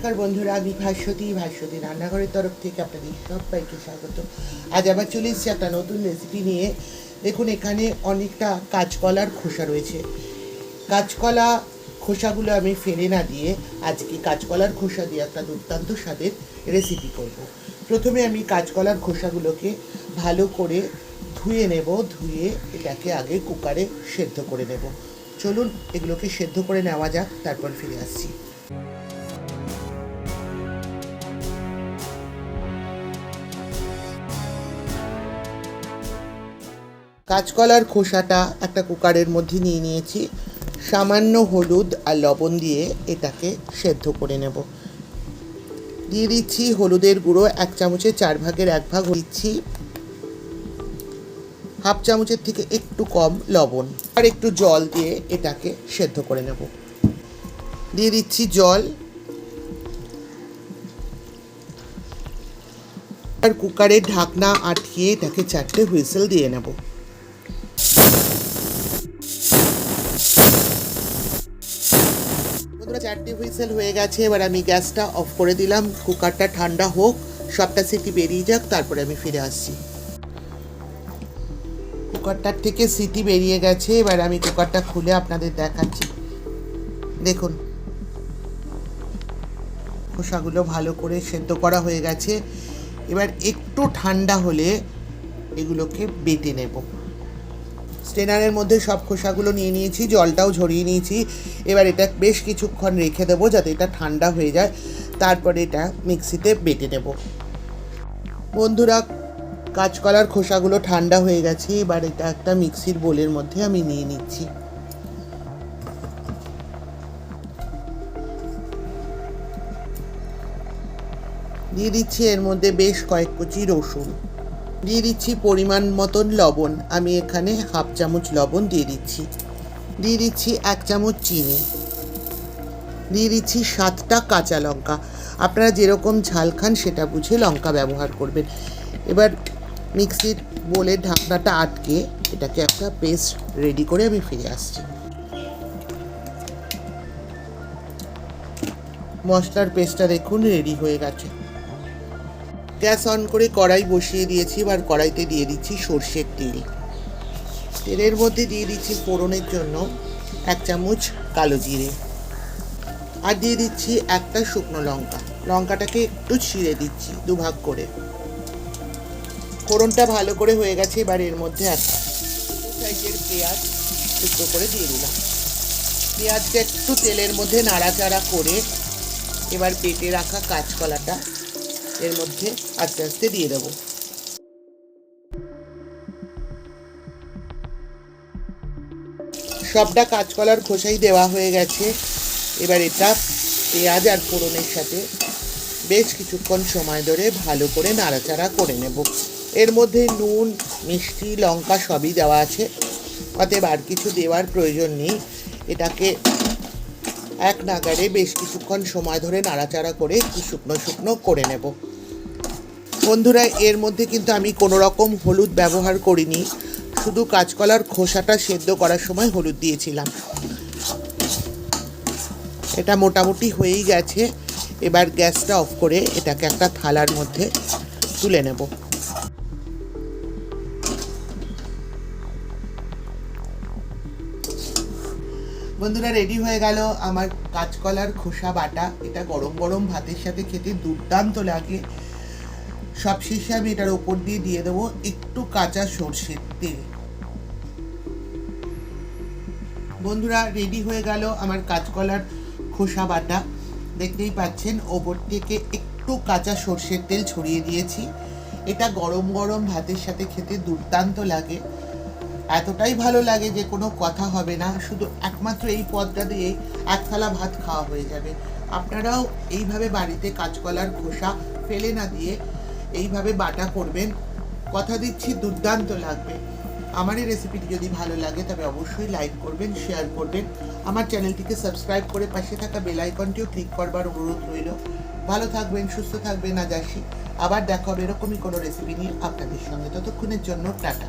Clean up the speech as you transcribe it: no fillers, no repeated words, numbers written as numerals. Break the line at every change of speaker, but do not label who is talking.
নমস্কার বন্ধুরা, আমি ভাস্বতী রান্নাঘরের তরফ থেকে আপনাদের সবাইকে স্বাগত। আজ আবার চলে এসেছি একটা নতুন রেসিপি নিয়ে। দেখুন, এখানে অনেকটা কাঁচকলার খোসা রয়েছে। কাঁচকলা খোসাগুলো আমি ফেলে না দিয়ে আজকে কাঁচকলার খোসা দিয়ে একটা দুর্দান্ত স্বাদের রেসিপি করব। প্রথমে আমি কাঁচকলার খোসাগুলোকে ভালো করে ধুয়ে নেব। ধুয়ে এটাকে আগে কুকারে সেদ্ধ করে নেব। চলুন এগুলোকে সেদ্ধ করে নেওয়া যাক, তারপর ফিরে আসছি। কাঁচকলার খোসাটা একটা কুকারের মধ্যে নিয়ে নিয়েছি। সামান্য হলুদ আর লবণ দিয়ে এটাকে সেদ্ধ করে নেব। দিয়ে দিচ্ছি হলুদের গুঁড়ো 1 চামচের 4 ভাগের 1 ভাগ দিচ্ছি। হাফ চামচের থেকে একটু কম লবণ আর একটু জল দিয়ে এটাকে সেদ্ধ করে নেব। দিয়ে দিচ্ছি জল আর কুকারের ঢাকনা আটকিয়ে এটাকে 4টে হুইসেল দিয়ে নেব। বন্ধুরা, 4টে হুইসেল হয়ে গেছে। এবার আমি গ্যাসটা অফ করে দিলাম। কুকারটা ঠান্ডা হোক, সবটা সিটি বেরিয়ে যাক, তারপরে আমি ফিরে আসছি। কুকারটার থেকে সিটি বেরিয়ে গেছে। এবার আমি কুকারটা খুলে আপনাদের দেখাচ্ছি। দেখুন, খোসাগুলো ভালো করে সেদ্ধ করা হয়ে গেছে। এবার একটু ঠান্ডা হলে এগুলোকে বেটে নেব। স্ট্রেনারের মধ্যে সব খোসাগুলো নিয়ে নিয়েছি, জলটাও ঝরিয়ে নিয়েছি। এবার এটা বেশ কিছুক্ষণ রেখে দেবো যাতে এটা ঠান্ডা হয়ে যায়, তারপরে এটা মিক্সিতে বেটে নেব। বন্ধুরা, কাঁচকলার খোসাগুলো ঠান্ডা হয়ে গেছে। এবার এটা একটা মিক্সির বোলের মধ্যে আমি নিয়ে নিচ্ছি। দিয়ে দিচ্ছি এর মধ্যে বেশ কয়েক কুচি রসুন। দিয়ে দিচ্ছি পরিমাণ মতন লবণ। আমি এখানে হাফ চামচ লবণ দিয়ে দিচ্ছি। দিয়ে দিচ্ছি 1 চামচ চিনি। দিয়ে দিচ্ছি 7টা কাঁচা লঙ্কা। আপনারা যেরকম ঝাল খান সেটা বুঝে লঙ্কা ব্যবহার করবেন। এবার মিক্সির বোলের ঢাকনাটা আটকে এটাকে একটা পেস্ট রেডি করে আমি ফিরে আসছি। মশলার পেস্টটা দেখুন রেডি হয়ে গেছে। গ্যাস অন করে কড়াই বসিয়ে দিয়েছি। এবার কড়াইতে দিয়ে দিচ্ছি সর্ষের তেল। তেলের মধ্যে দিয়ে দিচ্ছি ফোড়নের জন্য 1 চামচ কালো জিরে, আর দিয়ে দিচ্ছি একটা শুকনো লঙ্কা। লঙ্কাটাকে একটু ছিঁড়ে দিচ্ছি 2 ভাগ করে। ফোড়নটা ভালো করে হয়ে গেছে। এবার এর মধ্যে একটা সাইজের পেঁয়াজ টুকরো করে দিয়ে দিলাম। পেঁয়াজটা একটু তেলের মধ্যে নাড়াচাড়া করে এবার বেটে রাখা কাঁচকলাটা এর মধ্যে আস্তে আস্তে দিয়ে দেবো। সবটা কাঁচকলার খোসাই দেওয়া হয়ে গেছে। এবার এটা পেঁয়াজ আর ফোড়নের সাথে বেশ কিছুক্ষণ সময় ধরে ভালো করে নাড়াচাড়া করে নেব। এর মধ্যে নুন, মিষ্টি, লঙ্কা সবই দেওয়া আছে, অতএব আর কিছু দেওয়ার প্রয়োজন নেই। এটাকে এক নাগাড়ে বেশ কিছুক্ষণ সময় ধরে নাড়াচাড়া করে একটু শুকনো শুকনো করে নেব। বন্ধুরা, এর মধ্যে কিন্তু আমি কোনো রকম হলুদ ব্যবহার করিনি, শুধু কাঁচকলার খোসাটা সেদ্ধ করার সময় হলুদ দিয়েছিলাম। এটা মোটামুটি হয়েই গেছে। এবার গ্যাসটা অফ করে এটাকে একটা থালার মধ্যে তুলে নেব। বন্ধুরা, রেডি হয়ে গেল আমার কাঁচকলার খোসা বাটা। এটা গরম গরম ভাতের সাথে খেতে দুর্দান্ত লাগে। সবশেষে আমি এটার ওপর দিয়ে দেবো একটু কাঁচা সর্ষের তেল। বন্ধুরা, রেডি হয়ে গেল আমার কাঁচকলার খোসা বাটা। দেখতেই পাচ্ছেন ওপর থেকে একটু কাঁচা সর্ষের তেল ছড়িয়ে দিয়েছি। এটা গরম গরম ভাতের সাথে খেতে দুর্দান্ত লাগে। এতটাই ভালো লাগে যে কোনো কথা হবে না। শুধু একমাত্র এই পদটা দিয়ে 1 থালা ভাত খাওয়া হয়ে যাবে। আপনারাও এইভাবে বাড়িতে কাঁচকলার খোসা ফেলে না দিয়ে এইভাবে বাটা করবেন। কথা দিচ্ছি দুর্দান্ত লাগবে। আমার এই রেসিপিটি যদি ভালো লাগে তবে অবশ্যই লাইক করবেন, শেয়ার করবেন। আমার চ্যানেলটিকে সাবস্ক্রাইব করে পাশে থাকা বেল আইকনটিও ক্লিক করবার অনুরোধ রইল। ভালো থাকবেন, সুস্থ থাকবেন। আজ আসি, আবার দেখা হবে এরকমই কোনো রেসিপি নিয়ে আপনাদের সঙ্গে। ততক্ষণের জন্য টাটা।